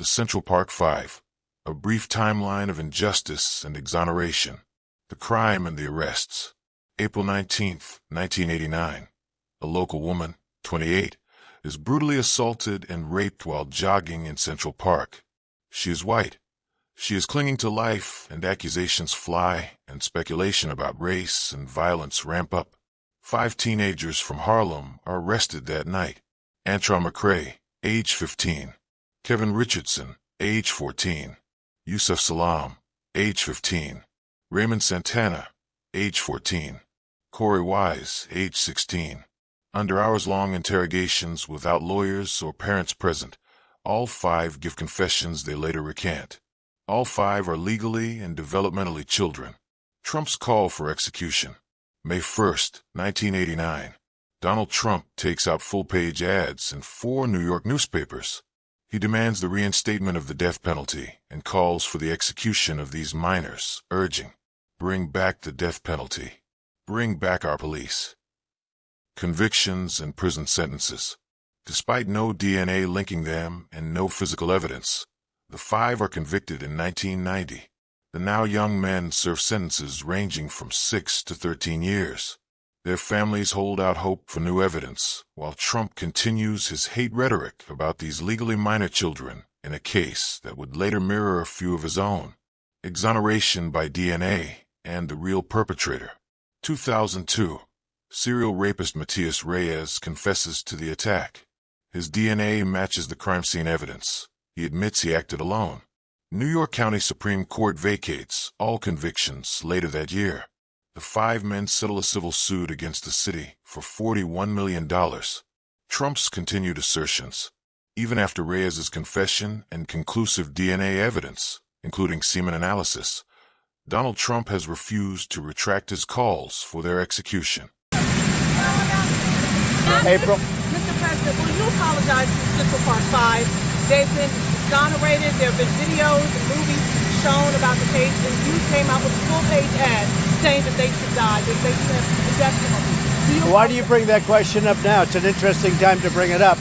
The Central Park Five, a brief timeline of injustice and exoneration. The crime and the arrests. April 19th, 1989. A local woman, 28, is brutally assaulted and raped while jogging in Central Park. She is white. She is clinging to life, and accusations fly, and speculation about race and violence ramp up. 5 teenagers from Harlem are arrested that night. Antron McCray, age 15. Kevin Richardson, age 14. Yusuf Salam, age 15. Raymond Santana, age 14. Corey Wise, age 16. Under hours-long interrogations without lawyers or parents present, all 5 give confessions they later recant. All 5 are legally and developmentally children. Trump's call for execution. May 1st, 1989. Donald Trump takes out full-page ads in 4 New York newspapers. He demands the reinstatement of the death penalty and calls for the execution of these minors, urging, "Bring back the death penalty. Bring back our police." Convictions and prison sentences. Despite no DNA linking them and no physical evidence, the 5 are convicted in 1990. The now young men serve sentences ranging from 6 to 13 years. Their families hold out hope for new evidence, while Trump continues his hate rhetoric about these legally minor children in a case that would later mirror a few of his own. Exoneration by DNA and the real perpetrator. 2002. Serial rapist Matias Reyes confesses to the attack. His DNA matches the crime scene evidence. He admits he acted alone. New York County Supreme Court vacates all convictions later that year. The 5 men settle a civil suit against the city for $41 million. Trump's continued assertions. Even after Reyes's confession and conclusive DNA evidence, including semen analysis, Donald Trump has refused to retract his calls for their execution. April? Mr. President, will you apologize to Central Park 5? They've been exonerated. There have been videos and movies shown about the case, and you came out with a full-page ad saying that they should die, that they should have the death penalty. Why do you bring that question up now? It's an interesting time to bring it up.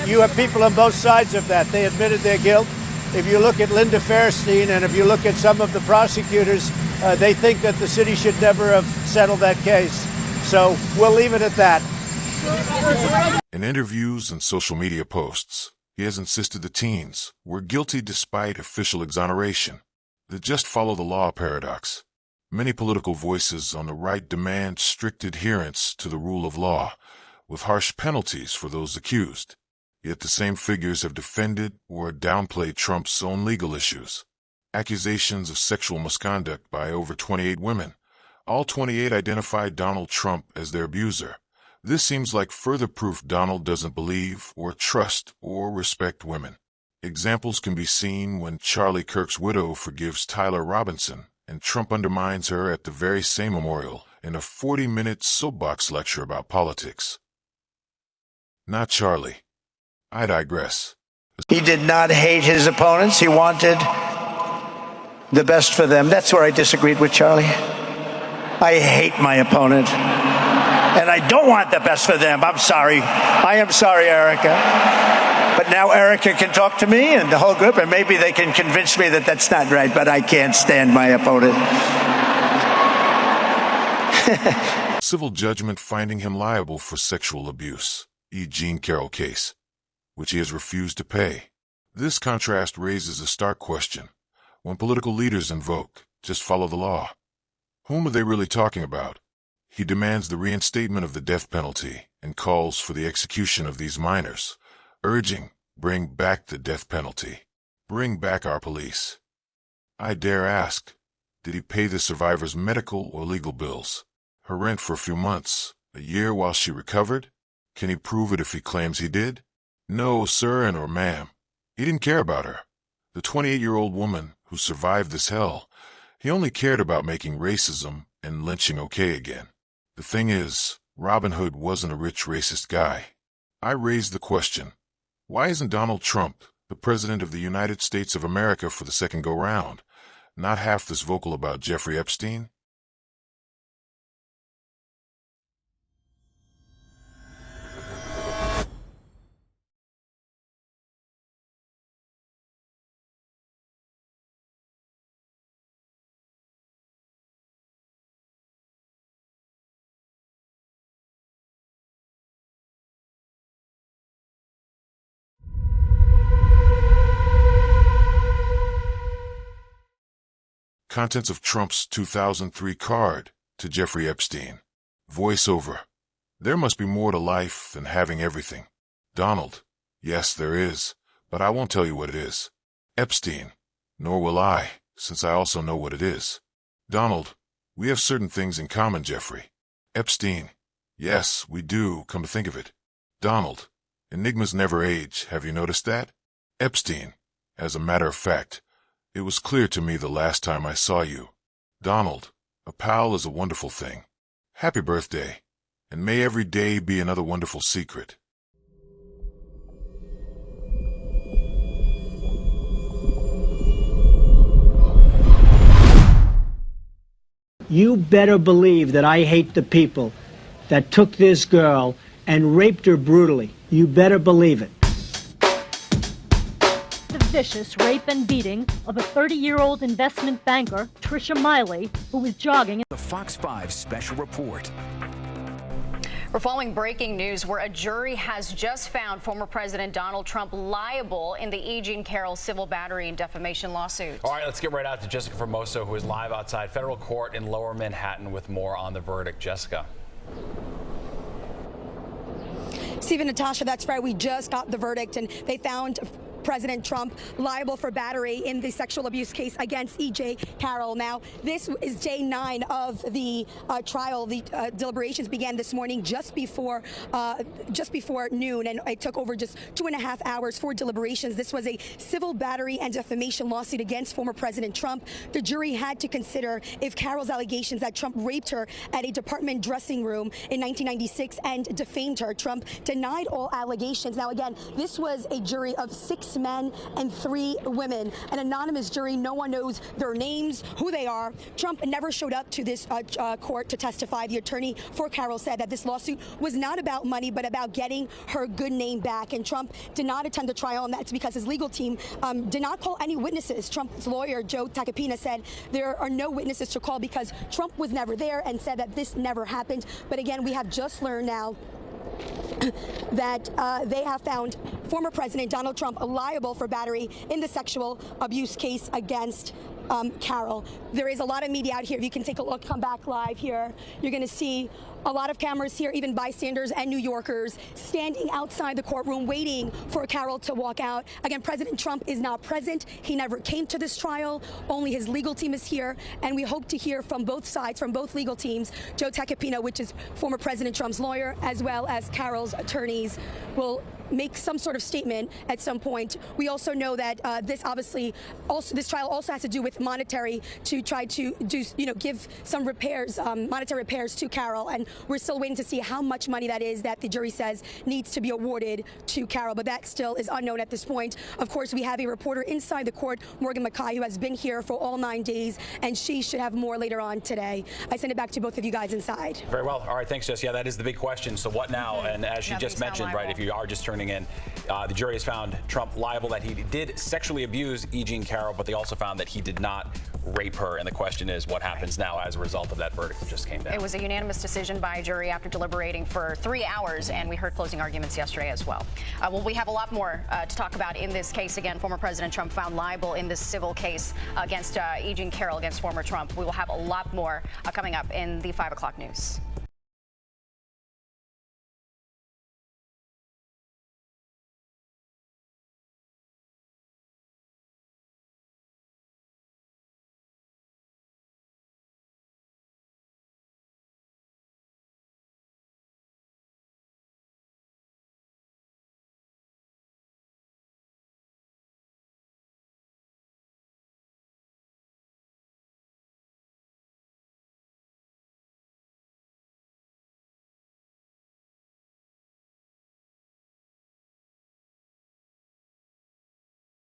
You have people on both sides of that. They admitted their guilt. If you look at Linda Fairstein and if you look at some of the prosecutors, they think that the city should never have settled that case. So we'll leave it at that. In interviews and social media posts, he has insisted the teens were guilty despite official exoneration. The just follow the law paradox. Many political voices on the right demand strict adherence to the rule of law, with harsh penalties for those accused. Yet the same figures have defended or downplayed Trump's own legal issues. Accusations of sexual misconduct by over 28 women. All 28 identified Donald Trump as their abuser. This seems like further proof Donald doesn't believe or trust or respect women. Examples can be seen when Charlie Kirk's widow forgives Tyler Robinson and Trump undermines her at the very same memorial in a 40-minute soapbox lecture about politics. Not Charlie. I digress. He did not hate his opponents. He wanted the best for them. That's where I disagreed with Charlie. I hate my opponent. And I don't want the best for them. I'm sorry. I am sorry, Erica. But now Erica can talk to me and the whole group, and maybe they can convince me that that's not right, but I can't stand my opponent. Civil judgment finding him liable for sexual abuse, Jean Carroll case, which he has refused to pay. This contrast raises a stark question. When political leaders invoke, just follow the law, whom are they really talking about? He demands the reinstatement of the death penalty and calls for the execution of these minors, urging, "Bring back the death penalty. Bring back our police." I dare ask, did he pay the survivor's medical or legal bills? Her rent for a few months, a year while she recovered? Can he prove it if he claims he did? No, sir and or ma'am. He didn't care about her. The 28-year-old woman who survived this hell, he only cared about making racism and lynching okay again. The thing is, Robin Hood wasn't a rich racist guy. I raised the question, why isn't Donald Trump the President of the United States of America for the second go-round, not half this vocal about Jeffrey Epstein? Contents of Trump's 2003 card to Jeffrey Epstein. Voiceover. There must be more to life than having everything. Donald. Yes, there is, but I won't tell you what it is. Epstein. Nor will I, since I also know what it is. Donald. We have certain things in common, Jeffrey. Epstein. Yes, we do, come to think of it. Donald. Enigmas never age, have you noticed that? Epstein. As a matter of fact, it was clear to me the last time I saw you. Donald. A pal is a wonderful thing. Happy birthday, and may every day be another wonderful secret. You better believe that I hate the people that took this girl and raped her brutally. You better believe it. The vicious rape and beating of a 30-year-old investment banker, Tricia Miley, who was jogging. The Fox 5 special report. We're following breaking news where a jury has just found former President Donald Trump liable in the E. Jean Carroll civil battery and defamation lawsuit. All right, let's get right out to Jessica Formoso, who is live outside federal court in Lower Manhattan with more on the verdict. Jessica. Stephen, Natasha, that's right. We just got the verdict, and they found President Trump liable for battery in the sexual abuse case against E.J. Carroll. Now, this is day 9 of the trial. The deliberations began this morning just before noon, and it took over just 2.5 hours for deliberations. This was a civil battery and defamation lawsuit against former President Trump. The jury had to consider if Carroll's allegations that Trump raped her at a department dressing room in 1996 and defamed her. Trump denied all allegations. Now, again, this was a jury of 6 men and 3 women, an anonymous jury. No one knows their names, who they are. Trump never showed up to this court to testify. The attorney for Carroll said that this lawsuit was not about money, but about getting her good name back. And Trump did not attend the trial, and that's because his legal team did not call any witnesses. Trump's lawyer, Joe Tacopina, said there are no witnesses to call because Trump was never there, and said that this never happened. But again, we have just learned now that they have found former President Donald Trump liable for battery in the sexual abuse case against Carroll. There is a lot of media out here. If you can take a look, come back live here, you're going to see a lot of cameras here, even bystanders and New Yorkers standing outside the courtroom waiting for Carroll to walk out. Again, President Trump is not present. He never came to this trial. Only his legal team is here, and we hope to hear from both sides, from both legal teams. Joe Tacopina, which is former President Trump's lawyer, as well as Carroll's attorneys, will make some sort of statement at some point. We also know that this trial also has to do with monetary, to try to do, give some repairs, monetary repairs to Carroll, and we're still waiting to see how much money that is that the jury says needs to be awarded to Carroll, but that still is unknown at this point. Of course, we have a reporter inside the court, Morgan Mackay, who has been here for all 9 days, and she should have more later on today. I send it back to both of you guys inside. Very well. All right, thanks, Jess. Yeah, that is the big question. So what now? And as she just mentioned, right, if you are just turning in, the jury has found Trump liable that he did sexually abuse E. Jean Carroll, but they also found that he did not rape her. And the question is, what happens now as a result of that verdict that just came down? It was a unanimous decision by a jury after deliberating for 3 hours, and we heard closing arguments yesterday as well. Well, we have a lot more to talk about in this case. Again, former President Trump found liable in this civil case against E. Jean Carroll, against former Trump. We will have a lot more coming up in the 5 o'clock news.